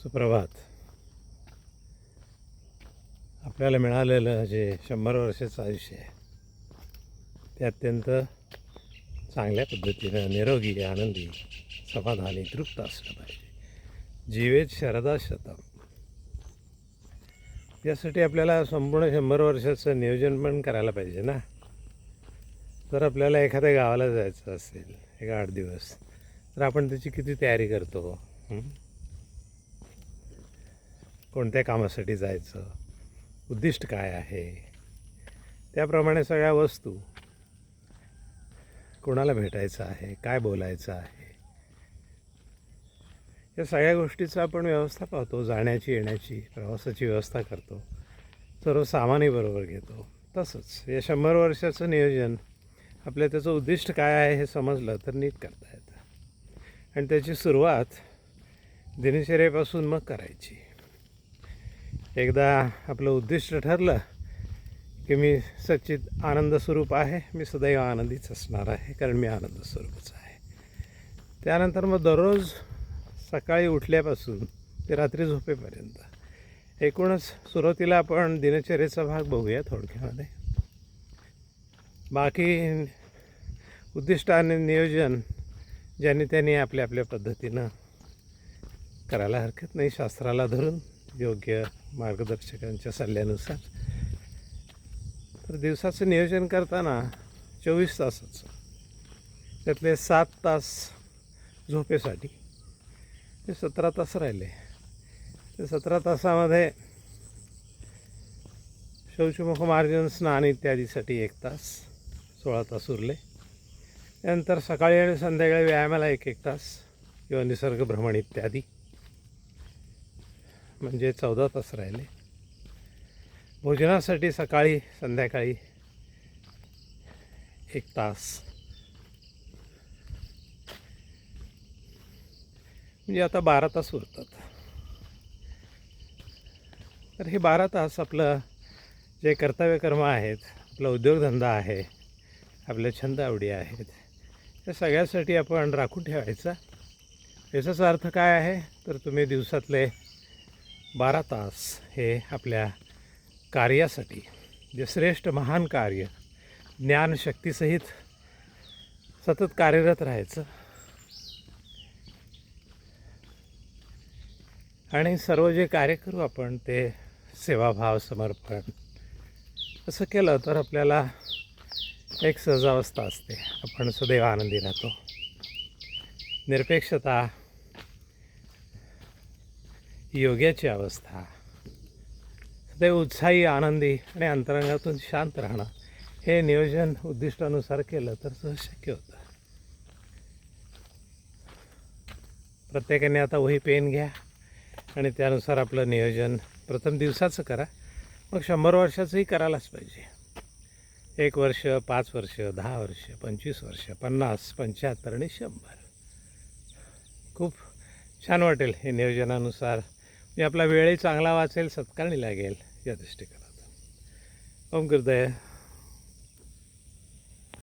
सुप्रभात. आपल्याला मिळालेलं जे 100 वर्षाचं आयुष्य आहे ते अत्यंत चांगल्या पद्धतीनं निरोगी, आनंदी, समाधानी, तृप्त असलं पाहिजे. जीवेत शरदा शतम. यासाठी आपल्याला संपूर्ण 100 वर्षाचं नियोजन पण करायला पाहिजे ना. जर आपल्याला एखाद्या गावाला जायचं असेल एक 8 दिवस, तर आपण त्याची किती तयारी करतो. कोणत्या कामासाठी जायचं, उद्दिष्ट काय आहे, त्याप्रमाणे सगळ्या वस्तू, कोणाला भेटायचं आहे, काय बोलायचं आहे, या सगळ्या गोष्टीचं आपण व्यवस्था पाहतो. जाण्याची, येण्याची, प्रवासाची व्यवस्था करतो, सर्व सामानही बरोबर घेतो. तसंच या 100 वर्षाचं नियोजन आपल्या त्याचं उद्दिष्ट काय आहे हे समजलं तर नीट करता येतं. आणि त्याची सुरुवात दिनचर्येपासून मग करायची. एकदा आपलं उद्दिष्ट ठरलं की मी सच्चित आनंद स्वरूप आहे, मी सदैव आनंदीच असणार आहे, कारण मी आनंद स्वरूपच आहे. त्यानंतर मग दररोज सकाळी उठल्यापासून ते रात्री झोपेपर्यंत एकूणच सुरुवातीला आपण दिनचर्येचा भाग बघूया थोडक्यामध्ये. बाकी उद्दिष्ट आणि नियोजन ज्यांनी त्यांनी आपल्या आपल्या पद्धतीनं करायला हरकत नाही, शास्त्राला धरून योग्य मार्गदर्शकांच्या सल्ल्यानुसार. तर दिवसाचं नियोजन करताना 24 तासाचं त्यातले 7 तास झोपेसाठी, ते 17 तास राहिले. ते 17 तासामध्ये शौचमुखमार्जन, स्नान इत्यादीसाठी 1 तास, 16 तास उरले. त्यानंतर सकाळी आणि संध्याकाळी व्यायामाला 1 तास किंवा निसर्ग भ्रमण इत्यादी, म्हणजे 14 तास राहिले. भोजनासाठी सकाळी संध्याकाळी 1 तास, म्हणजे आता 12 तास उरतात. तर हे 12 तास आपलं जे कर्तव्यकर्म आहेत, आपला उद्योगधंदा आहे, आपले छंद आवडी आहेत, या सगळ्यासाठी आपण राखून ठेवायचा. याचाच अर्थ काय आहे, तर तुम्ही दिवसातले 12 तास हे आपल्या कार्यासाठी, जे श्रेष्ठ महान कार्य, ज्ञानशक्तीसहित सतत कार्यरत राहायचं. आणि सर्व जे कार्य करू आपण ते सेवाभाव, समर्पण असं केलं तर आपल्याला एक सहजावस्था असते, आपण सदैव आनंदी राहतो. निरपेक्षता, योग्याची अवस्था, सदैव उत्साही, आनंदी आणि अंतरंगातून शांत राहणं, हे नियोजन उद्दिष्टानुसार केलं तर सहज शक्य होतं. प्रत्येकाने आता वही पेन घ्या आणि त्यानुसार आपलं नियोजन प्रथम दिवसाचं करा, मग 100 वर्षाचंही करायलाच पाहिजे. 1 वर्ष, 5 वर्ष, 10 वर्ष, 25 वर्ष, 50, 75 आणि 100. खूप छान वाटेल हे नियोजनानुसार. म्हणजे आपला वेळही चांगला वाचेल, सत्कारणी लागेल, या दृष्टीकोनातून. ओम गुरुदय.